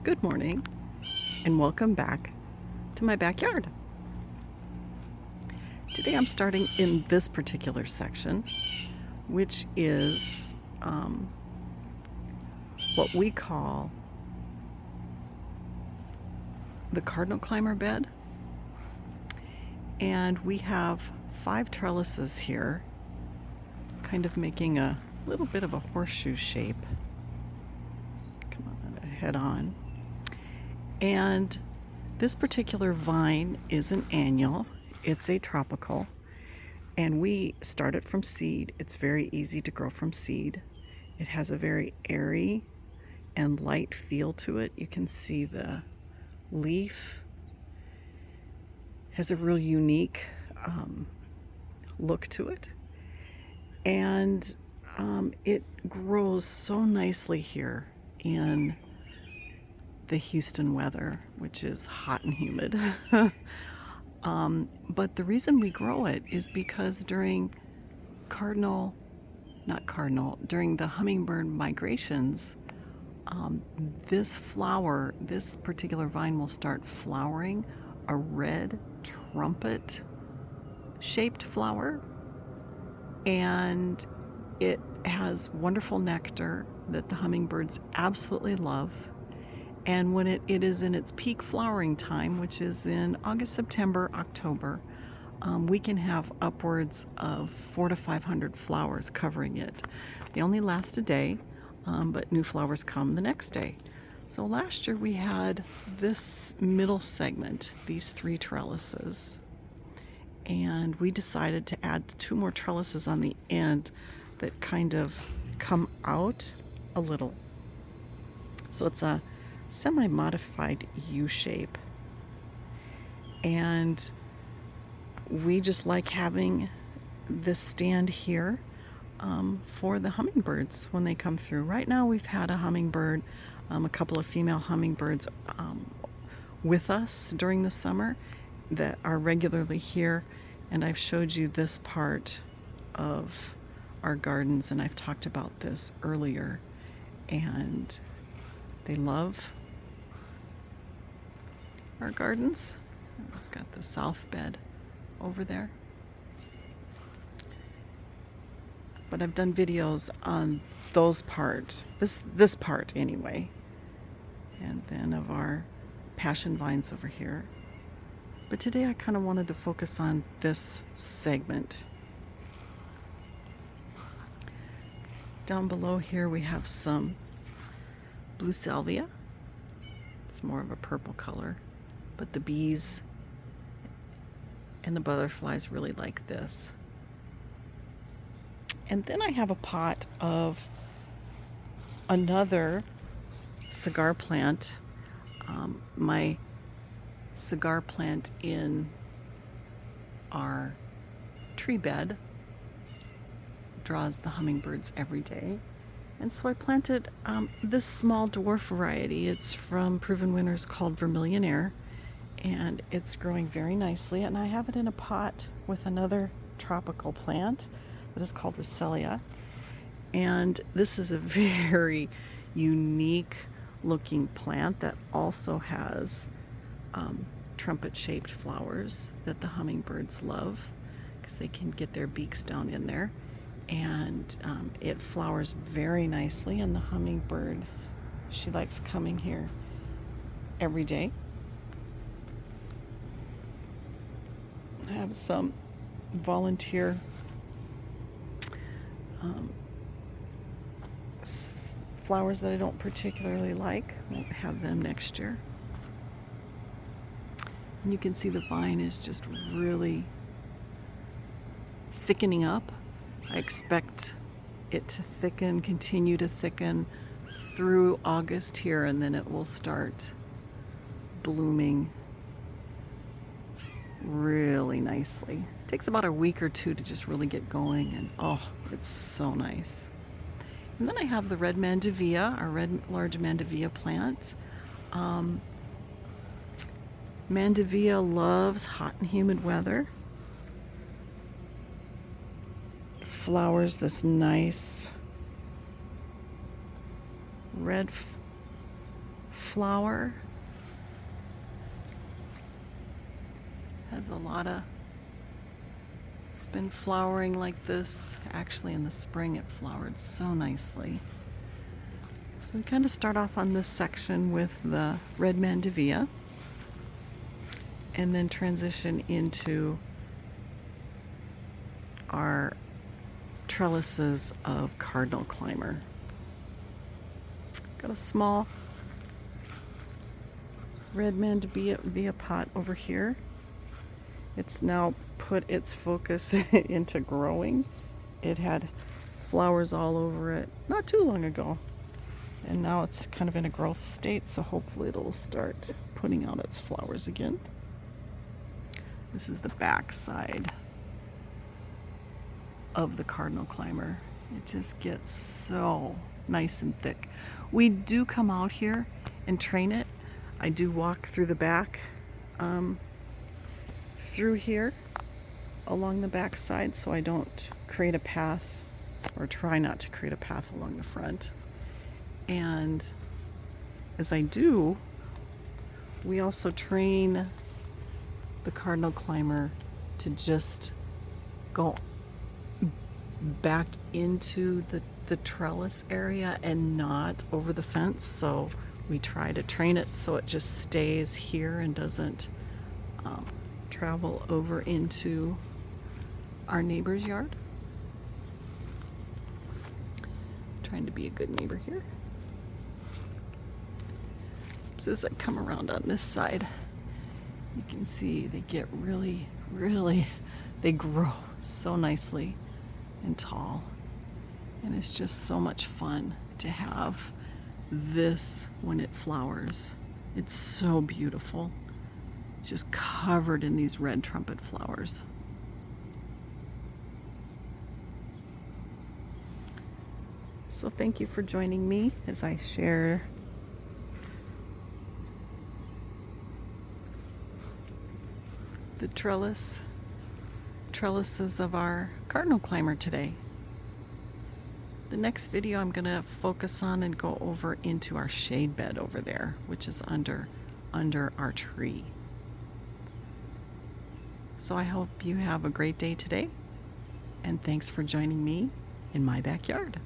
Good morning and welcome back to my backyard. Today I'm starting in this particular section, which is what we call the Cardinal Climber bed. And we have 5 trellises here, kind of making a little bit of a horseshoe shape. Come on, head on. And this particular vine is an annual. It's a tropical. And we start it from seed. It's very easy to grow from seed. It has a very airy and light feel to it. You can see the leaf has a real unique look to it. And it grows so nicely here in the Houston weather, which is hot and humid. But the reason we grow it is because during during the hummingbird migrations, this particular vine will start flowering a red trumpet shaped flower, and it has wonderful nectar that the hummingbirds absolutely love. And when it is in its peak flowering time, which is in August, September, October, we can have upwards of 400 to 500 flowers covering it. They only last a day, but new flowers come the next day. So last year we had this middle segment, these 3 trellises, and we decided to add 2 more trellises on the end that kind of come out a little. So it's a semi-modified U shape, and we just like having this stand here for the hummingbirds when they come through. Right now we've had a hummingbird, a couple of female hummingbirds with us during the summer that are regularly here, and I've showed you this part of our gardens, and I've talked about this earlier, and they love our gardens. We've got the south bed over there. But I've done videos on those parts, this part anyway, and then of our passion vines over here. But today I kind of wanted to focus on this segment. Down below here we have some blue salvia. It's more of a purple color, but the bees and the butterflies really like this. And then I have a pot of another cigar plant. My cigar plant in our tree bed draws the hummingbirds every day. And so I planted this small dwarf variety. It's from Proven Winners called Vermilion Air, and it's growing very nicely. And I have it in a pot with another tropical plant that is called Roselia. And this is a very unique looking plant that also has trumpet-shaped flowers that the hummingbirds love because they can get their beaks down in there. And it flowers very nicely, and the hummingbird, she likes coming here every day. I have some volunteer flowers that I don't particularly like. Won't have them next year. And you can see the vine is just really thickening up. I expect it to continue to thicken through August here, and then it will start blooming really nicely. It takes about a week or 2 to just really get going, and oh, it's so nice. And then I have the red mandevilla, our red large mandevilla plant. Mandevilla loves hot and humid weather. Flowers this nice red flower. Has a lot of, it's been flowering like this. Actually, in the spring it flowered so nicely. So we kind of start off on this section with the red mandevilla and then transition into our trellises of Cardinal Climber. Got a small red mandevilla pot over here. It's now put its focus into growing. It had flowers all over it not too long ago, and now it's kind of in a growth state, so hopefully it'll start putting out its flowers again. This is the back side of the Cardinal Climber. It just gets so nice and thick. We do come out here and train it. I do walk through the back, through here along the back side, so I don't create a path, or try not to create a path along the front. And as I do, we also train the Cardinal Climber to just go back into the trellis area and not over the fence. So we try to train it so it just stays here and doesn't travel over into our neighbor's yard. Trying to be a good neighbor here. So as I come around on this side, you can see they get really, they grow so nicely and tall. And it's just so much fun to have this when it flowers. It's so beautiful. Just covered in these red trumpet flowers. So thank you for joining me as I share the trellises of our Cardinal Climber today. The next video I'm going to focus on and go over into our shade bed over there, which is under our tree. So I hope you have a great day today, and thanks for joining me in my backyard.